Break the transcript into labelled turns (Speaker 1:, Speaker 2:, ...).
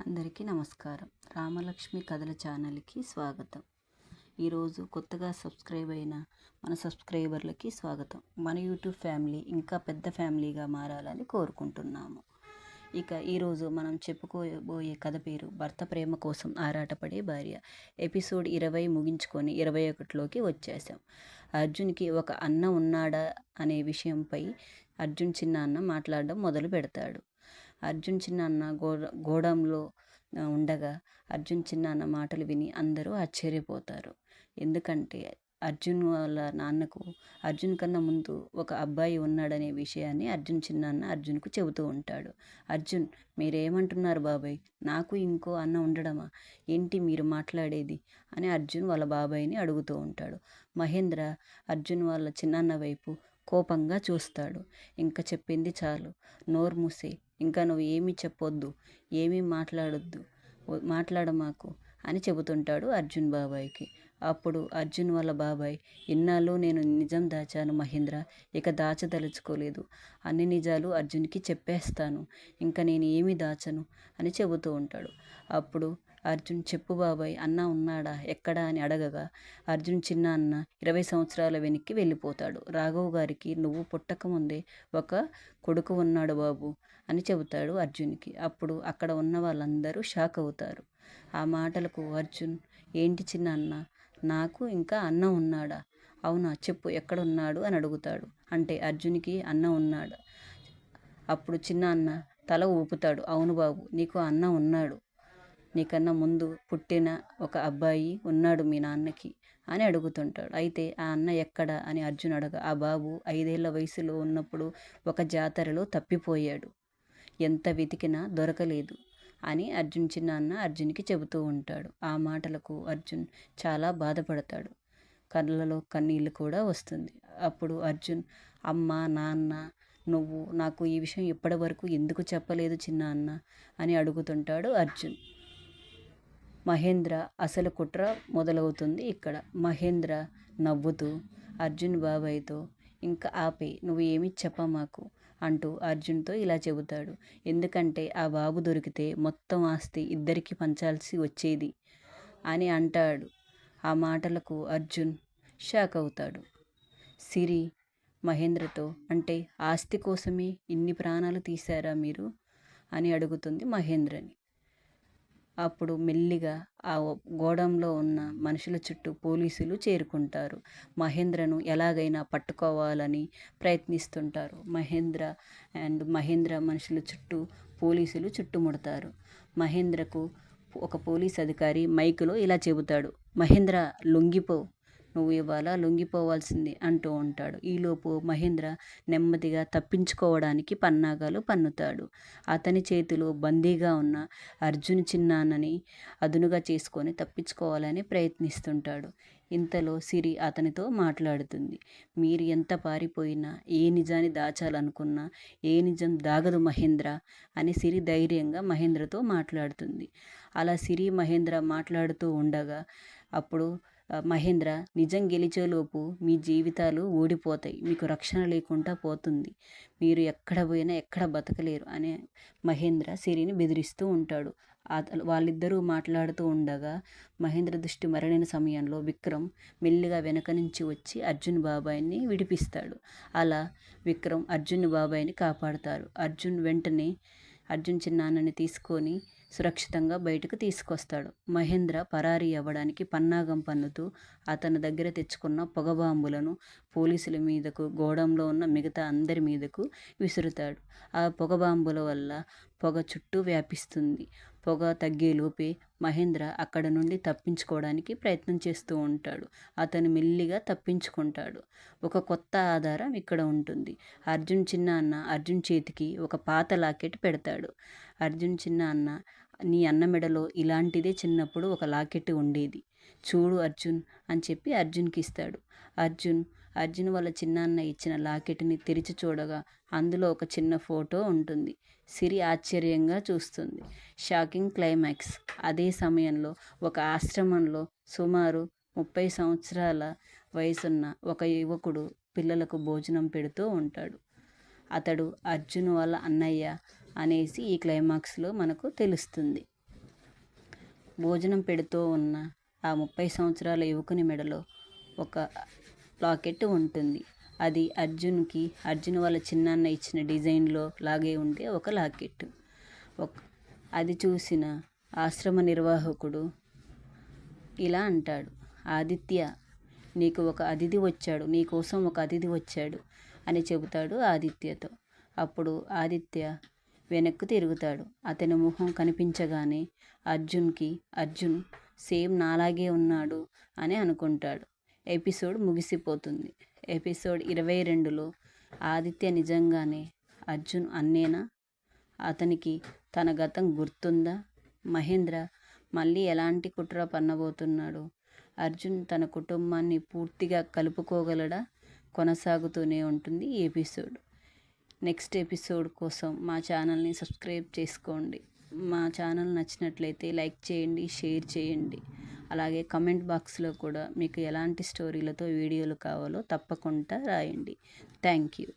Speaker 1: అందరికీ నమస్కారం. రామలక్ష్మి కథల ఛానల్కి స్వాగతం. ఈరోజు కొత్తగా సబ్స్క్రైబ్ అయిన మన సబ్స్క్రైబర్లకి స్వాగతం. మన యూట్యూబ్ ఫ్యామిలీ ఇంకా పెద్ద ఫ్యామిలీగా మారాలని కోరుకుంటున్నాము. ఇక ఈరోజు మనం చెప్పుకోబోయే కథ పేరు భర్త ప్రేమ కోసం ఆరాటపడే భార్య. ఎపిసోడ్ 20 ముగించుకొని 21లోకి వచ్చేసాం. అర్జున్కి ఒక అన్న ఉన్నాడా అనే విషయంపై అర్జున్ చిన్న అన్న మాట్లాడడం మొదలు పెడతాడు. అర్జున్ చిన్న అన్న గోడంలో ఉండగా అర్జున్ చిన్న అన్న మాటలు విని అందరూ ఆశ్చర్యపోతారు. ఎందుకంటే అర్జున్ వాళ్ళ నాన్నకు అర్జున్ కన్నా ముందు ఒక అబ్బాయి ఉన్నాడనే విషయాన్ని అర్జున్ చిన్న అన్న అర్జున్కు చెబుతూ ఉంటాడు. అర్జున్, మీరేమంటున్నారు బాబాయ్? నాకు ఇంకో అన్న ఉండడమా? ఏంటి మీరు మాట్లాడేది అని అర్జున్ వాళ్ళ బాబాయ్ని అడుగుతూ ఉంటాడు. మహేంద్ర అర్జున్ వాళ్ళ చిన్నాన్న వైపు కోపంగా చూస్తాడు. ఇంకా చెప్పింది చాలు, నోరు మూసే, ఇంకా నువ్వు ఏమీ చెప్పొద్దు, ఏమీ మాట్లాడమాకు అని చెబుతుంటాడు అర్జున్ బాబాయ్కి. అప్పుడు అర్జున్ వాళ్ళ బాబాయ్, ఇన్నాళ్ళు నేను నిజం దాచాను మహేంద్ర, ఇక దాచదలుచుకోలేదు. అన్ని నిజాలు అర్జున్కి చెప్పేస్తాను, ఇంకా నేను ఏమీ దాచను అని చెబుతూ ఉంటాడు. అప్పుడు అర్జున్, చెప్పు బాబాయ్, అన్న ఉన్నాడా, ఎక్కడా అని అడగగా అర్జున్ చిన్న అన్న 20 సంవత్సరాల వెనక్కి వెళ్ళిపోతాడు. రాఘవ్ గారికి నువ్వు పుట్టకముందే ఒక కొడుకు ఉన్నాడు బాబు అని చెబుతాడు అర్జున్కి. అప్పుడు అక్కడ ఉన్న వాళ్ళందరూ షాక్ అవుతారు. ఆ మాటలకు అర్జున్, ఏంటి చిన్న అన్న, నాకు ఇంకా అన్న ఉన్నాడా? అవునా, చెప్పు ఎక్కడున్నాడు అని అడుగుతాడు. అంటే అర్జున్కి అన్న ఉన్నాడు. అప్పుడు చిన్న అన్న తల ఊపుతాడు. అవును బాబు, నీకు అన్న ఉన్నాడు. నీకన్నా ముందు పుట్టిన ఒక అబ్బాయి ఉన్నాడు మీ నాన్నకి అని అడుగుతుంటాడు. అయితే ఆ అన్న ఎక్కడ అని అర్జున్ అడగ, ఆ బాబు 5 ఏళ్ల వయసులో ఉన్నప్పుడు ఒక జాతరలో తప్పిపోయాడు, ఎంత వెతికినా దొరకలేదు అని అర్జున్ చిన్న అన్న అర్జున్కి చెబుతూ ఉంటాడు. ఆ మాటలకు అర్జున్ చాలా బాధపడతాడు. కళ్ళలో కన్నీళ్ళు కూడా వస్తుంది. అప్పుడు అర్జున్, అమ్మ నాన్న నువ్వు నాకు ఈ విషయం ఇప్పటి వరకు ఎందుకు చెప్పలేదు చిన్న అన్న అని అడుగుతుంటాడు అర్జున్. మహేంద్ర అసలు కుట్ర మొదలవుతుంది ఇక్కడ. మహేంద్ర నవ్వుతూ అర్జున్ బాబాయ్తో, ఇంకా ఆపే, నువ్వు ఏమీ చెప్పమాకు అంటూ అర్జున్తో ఇలా చెబుతాడు. ఎందుకంటే ఆ బాబు దొరికితే మొత్తం ఆస్తి ఇద్దరికి పంచాల్సి వచ్చేది అని అంటాడు. ఆ మాటలకు అర్జున్ షాక్ అవుతాడు. సిరి మహేంద్రతో, అంటే ఆస్తి కోసమే ఇన్ని ప్రాణాలు తీశారా మీరు అని అడుగుతుంది మహేంద్రని. అప్పుడు మెల్లిగా ఆ గోడంలో ఉన్న మనుషుల చుట్టూ పోలీసులు చేరుకుంటారు. మహేంద్రను ఎలాగైనా పట్టుకోవాలని ప్రయత్నిస్తుంటారు. మహేంద్ర మనుషుల చుట్టూ పోలీసులు చుట్టుముడతారు. మహేంద్రకు ఒక పోలీస్ అధికారి మైకులో ఇలా చెబుతాడు, మహేంద్ర లొంగిపో, నువ్వు ఇవాళ లొంగిపోవాల్సిందే అంటూ ఉంటాడు. ఈలోపు మహేంద్ర నెమ్మదిగా తప్పించుకోవడానికి పన్నాగాలు పన్నుతాడు. అతని చేతిలో బందీగా ఉన్న అర్జున్ చిన్నాన్నని అదునుగా చేసుకొని తప్పించుకోవాలని ప్రయత్నిస్తుంటాడు. ఇంతలో సిరి అతనితో మాట్లాడుతుంది. మీరు ఎంత పారిపోయినా, ఏ నిజాన్ని దాచాలనుకున్నా ఏ నిజం దాగదు మహేంద్ర అని సిరి ధైర్యంగా మహేంద్రతో మాట్లాడుతుంది. అలా సిరి మహేంద్ర మాట్లాడుతూ ఉండగా అప్పుడు మహేంద్ర, నిజం గెలిచేలోపు మీ జీవితాలు ఓడిపోతాయి, మీకు రక్షణ లేకుండా పోతుంది, మీరు ఎక్కడ పోయినా ఎక్కడ బతకలేరు అని మహేంద్ర సిరిని బెదిరిస్తూ ఉంటాడు. వాళ్ళిద్దరూ మాట్లాడుతూ ఉండగా మహేంద్ర దృష్టి మరలిన సమయంలో విక్రమ్ మెల్లిగా వెనక నుంచి వచ్చి అర్జున్ బాబాయ్ని విడిపిస్తాడు. అలా విక్రమ్ అర్జున్ బాబాయ్ని కాపాడుతారు. అర్జున్ వెంటనే అర్జున్ చిన్నాన్నని తీసుకొని సురక్షితంగా బయటకు తీసుకొస్తాడు. మహేంద్ర పరారీ అవ్వడానికి పన్నాగం పన్నుతూ అతని దగ్గర తెచ్చుకున్న పొగబాంబులను పోలీసుల మీదకు, గోడంలో ఉన్న మిగతా అందరి మీదకు విసురుతాడు. ఆ పొగబాంబుల వల్ల పొగ చుట్టూ వ్యాపిస్తుంది. పొగ తగ్గేలోపే మహేంద్ర అక్కడ నుండి తప్పించుకోవడానికి ప్రయత్నం చేస్తూ ఉంటాడు. అతను మెల్లిగా తప్పించుకుంటాడు. ఒక కొత్త ఆధారం ఇక్కడ ఉంటుంది. అర్జున్ చిన్న అన్న అర్జున్ చేతికి ఒక పాత లాకెట్ పెడతాడు. అర్జున్ చిన్న అన్న, నీ అన్న మెడలో ఇలాంటిదే చిన్నప్పుడు ఒక లాకెట్ ఉండేది, చూడు అర్జున్ అని చెప్పి అర్జున్కి ఇస్తాడు. అర్జున్ వాళ్ళ చిన్నాన్న ఇచ్చిన లాకెట్ని తెరిచి చూడగా అందులో ఒక చిన్న ఫోటో ఉంటుంది. సిరి ఆశ్చర్యంగా చూస్తుంది. Shocking climax. అదే సమయంలో ఒక ఆశ్రమంలో సుమారు 30 సంవత్సరాల వయసున్న ఒక యువకుడు పిల్లలకు భోజనం పెడుతూ ఉంటాడు. అతడు అర్జున్ వాళ్ళ అన్నయ్య అనేసి ఈ క్లైమాక్స్లో మనకు తెలుస్తుంది. భోజనం పెడుతూ ఉన్న ఆ 30 సంవత్సరాల యువకుని మెడలో ఒక లాకెట్ ఉంటుంది. అది అర్జున్ వాళ్ళ చిన్నాన్న ఇచ్చిన డిజైన్లో లాగే ఉండే ఒక లాకెట్. అది చూసిన ఆశ్రమ నిర్వాహకుడు ఇలా అంటాడు, ఆదిత్య, నీకోసం ఒక అతిథి వచ్చాడు అని చెబుతాడు ఆదిత్యతో. అప్పుడు ఆదిత్య వెనక్కు తిరుగుతాడు. అతని ముఖం కనిపించగానే అర్జున్ సేమ్ నాలాగే ఉన్నాడు అని అనుకుంటాడు. ఎపిసోడ్ ముగిసిపోతుంది. ఎపిసోడ్ 22లో ఆదిత్య నిజంగానే అర్జున్ అన్నేనా? అతనికి తన గతం గుర్తుందా? మహేంద్ర మళ్ళీ ఎలాంటి కుట్ర పన్నబోతున్నాడు? అర్జున్ తన కుటుంబాన్ని పూర్తిగా కలుపుకోగలడా? కొనసాగుతూనే ఉంటుంది ఈ ఎపిసోడ్. నెక్స్ట్ ఎపిసోడ్ కోసం మా ఛానల్ని సబ్స్క్రైబ్ చేసుకోండి. మా ఛానల్ నచ్చినట్లయితే లైక్ చేయండి, షేర్ చేయండి. అలాగే కమెంట్ బాక్స్లో కూడా మీకు ఎలాంటి స్టోరీలతో వీడియోలు కావాలో తప్పకుండా రాయండి. Thank you.